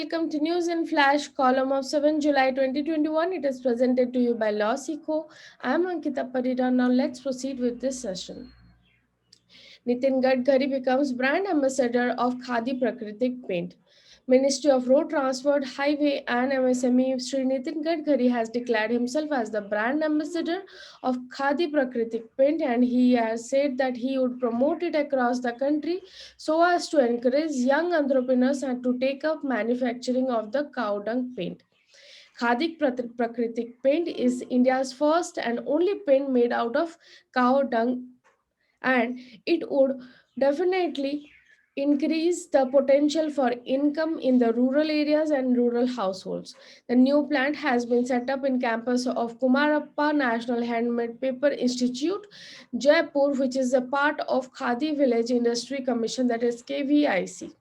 welcome to News in Flash, column of 7 July 2021. It is presented to you by LawSikho. I am Ankita Parida. Now let's proceed with this session. Nitin Gadkari becomes brand ambassador of Khadi Prakritik paint. Ministry of Road Transport, Highway and MSME Sri Nitin Gadkari has declared himself as the brand ambassador of Khadi Prakritik paint, and he has said that he would promote it across the country so as to encourage young entrepreneurs and to take up manufacturing of the cow dung paint. Khadi Prakritik paint is India's first and only paint made out of cow dung, and it would definitely increase the potential for income in the rural areas and rural households. The new plant has been set up in campus of Kumarappa National Handmade Paper Institute, Jaipur, which is a part of Khadi Village Industry Commission, that is KVIC.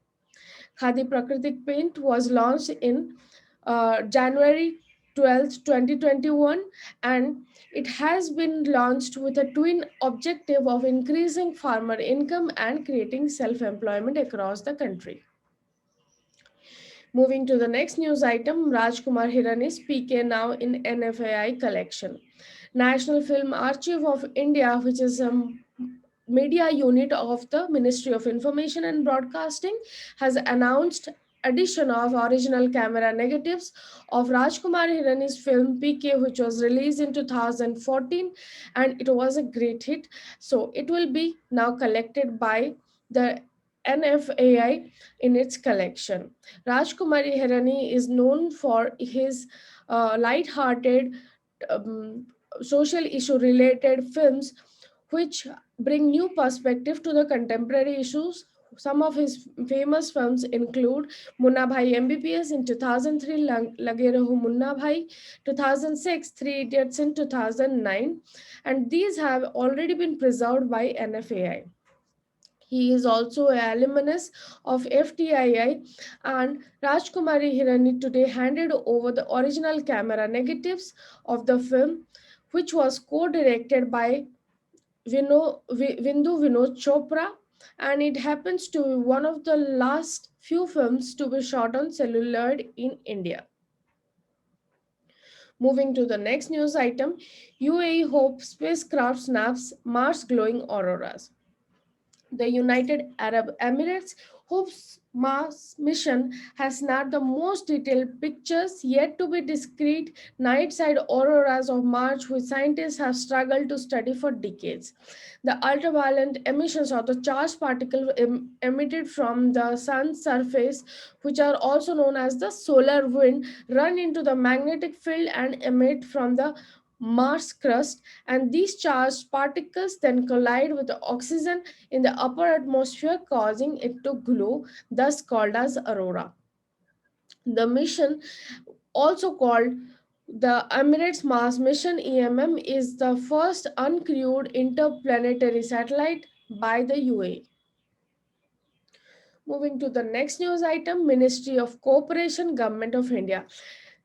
Khadi Prakritik paint was launched in January 12th, 2021, and it has been launched with a twin objective of increasing farmer income and creating self-employment across the country. Moving to the next news item, Rajkumar Hiranis PK now in NFAI collection. National Film Archive of India, which is a media unit of the Ministry of Information and Broadcasting, has announced addition of original camera negatives of Rajkumar Hirani's film PK, which was released in 2014, and it was a great hit. So it will be now collected by the NFAI in its collection. Rajkumari Hirani is known for his light-hearted um, social issue related films which bring new perspective to the contemporary issues. Some of his famous films include Munna Bhai MBBS in 2003, Lage Raho Munna Bhai, 2006, Three Idiots in 2009, and these have already been preserved by NFAI. He is also an alumnus of FTII, and Rajkumari Hirani today handed over the original camera negatives of the film, which was co-directed by Vindu Vinod Chopra, and it happens to be one of the last few films to be shot on celluloid in India. Moving to the next news item, UAE Hope spacecraft snaps Mars glowing auroras. The United Arab Emirates Hope's Mars mission has snapped the most detailed pictures yet to be discrete night side auroras of Mars, which scientists have struggled to study for decades. The ultraviolet emissions of the charged particle emitted from the sun's surface, which are also known as the solar wind, run into the magnetic field and emit from the Mars crust, and these charged particles then collide with the oxygen in the upper atmosphere, causing it to glow, thus called as aurora. The mission, also called the Emirates Mars Mission EMM, is the first uncrewed interplanetary satellite by the UAE. Moving to the next news item, Ministry of Cooperation, Government of India.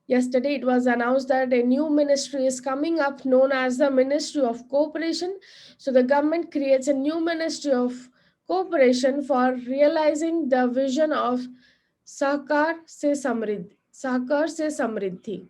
Yesterday, it was announced that a new ministry is coming up known as the Ministry of Cooperation. So, the government creates a new Ministry of Cooperation for realizing the vision of Sahkar se Samriddhi.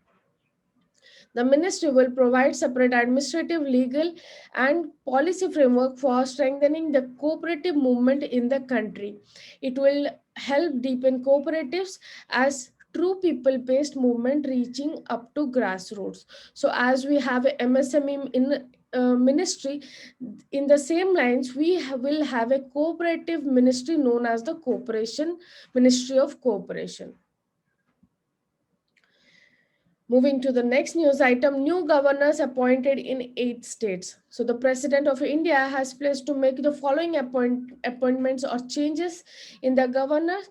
The ministry will provide separate administrative, legal, and policy framework for strengthening the cooperative movement in the country. It will help deepen cooperatives as true people-based movement reaching up to grassroots. So, as we have a MSME in ministry, in the same lines, will have a cooperative ministry known as the Cooperation Ministry of Cooperation. Moving to the next news item, new governors appointed in 8 states. So the President of India has pledged to make the following appointments or changes in the governors.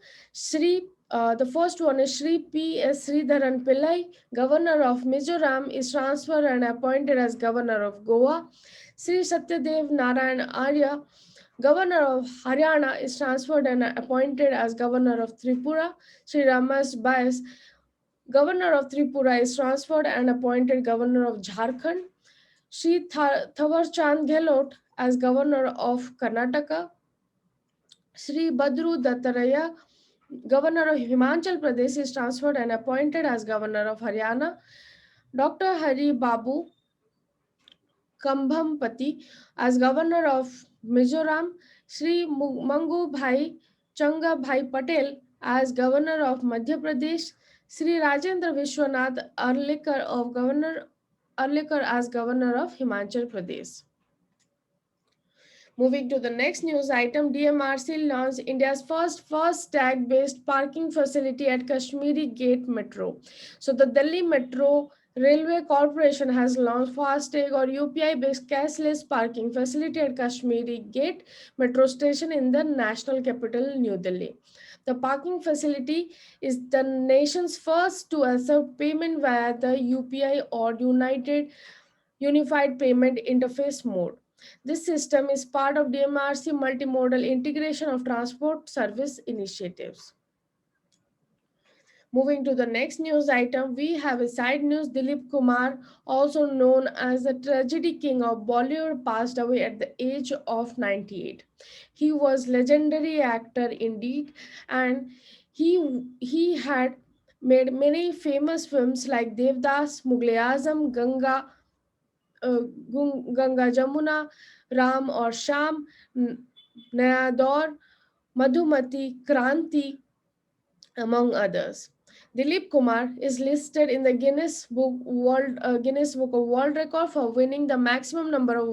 The first one is Shri P.S. Sridharan Pillai, Governor of Mizoram, is transferred and appointed as Governor of Goa. Shri Satyadev Narayan Arya, Governor of Haryana, is transferred and appointed as Governor of Tripura. Shri Ramesh Bais, Governor of Tripura, is transferred and appointed Governor of Jharkhand. Shri Thawar Chand Gehlot as Governor of Karnataka. Shri Badru Dattaraya, Governor of Himachal Pradesh is transferred and appointed as Governor of Haryana. Dr. Hari Babu Kambhampati as Governor of Mizoram, Sri Mangu Bhai Changa Bhai Patel as Governor of Madhya Pradesh, Sri Rajendra Vishwanath Arlikar as Governor of Himachal Pradesh. Moving to the next news item, DMRC launched India's first FASTag-based parking facility at Kashmere Gate Metro. So the Delhi Metro Railway Corporation has launched FASTag or UPI-based cashless parking facility at Kashmere Gate Metro Station in the national capital, New Delhi. The parking facility is the nation's first to accept payment via the UPI or Unified Payment Interface mode. This system is part of DMRC multimodal integration of transport service initiatives. Moving to the next news item, we have a side news. Dilip Kumar, also known as the tragedy king of Bollywood, passed away at the age of 98. He was legendary actor indeed, and he had made many famous films like Devdas, Mughal Azam, uh, Ganga Jamuna, Ram or Sham, Naya Daur, Madhumati, Kranti, among others. Dilip Kumar is listed in the Guinness Book of World Record for winning the maximum number of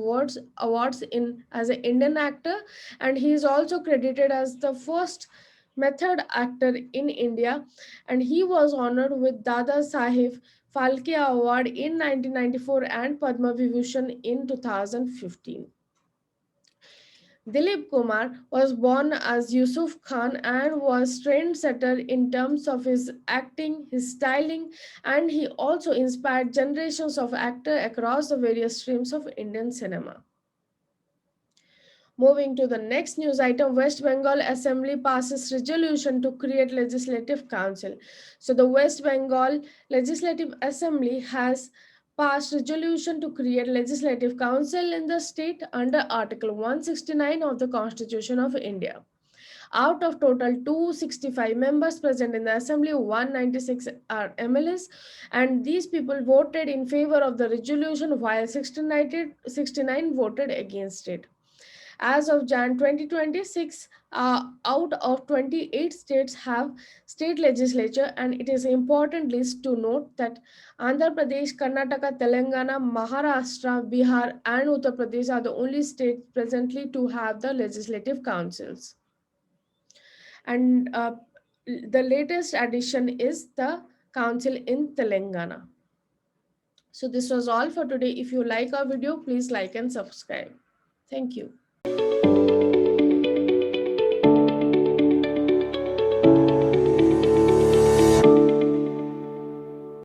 awards in as an Indian actor, and he is also credited as the first method actor in India, and he was honored with Dada Saheb Phalke Award in 1994 and Padma Vibhushan in 2015. Dilip Kumar was born as Yusuf Khan and was trendsetter in terms of his acting, his styling, and he also inspired generations of actors across the various streams of Indian cinema. Moving to the next news item, West Bengal Assembly passes resolution to create Legislative Council. So the West Bengal Legislative Assembly has passed resolution to create Legislative Council in the state under Article 169 of the Constitution of India. Out of total 265 members present in the assembly, 196 are MLAs, and these people voted in favor of the resolution while 69 voted against it. As of Jan 2026, out of 28 states have state legislature, and it is important list to note that Andhra Pradesh, Karnataka, Telangana, Maharashtra, Bihar, and Uttar Pradesh are the only states presently to have the legislative councils. And the latest addition is the council in Telangana. So this was all for today. If you like our video, please like and subscribe. Thank you.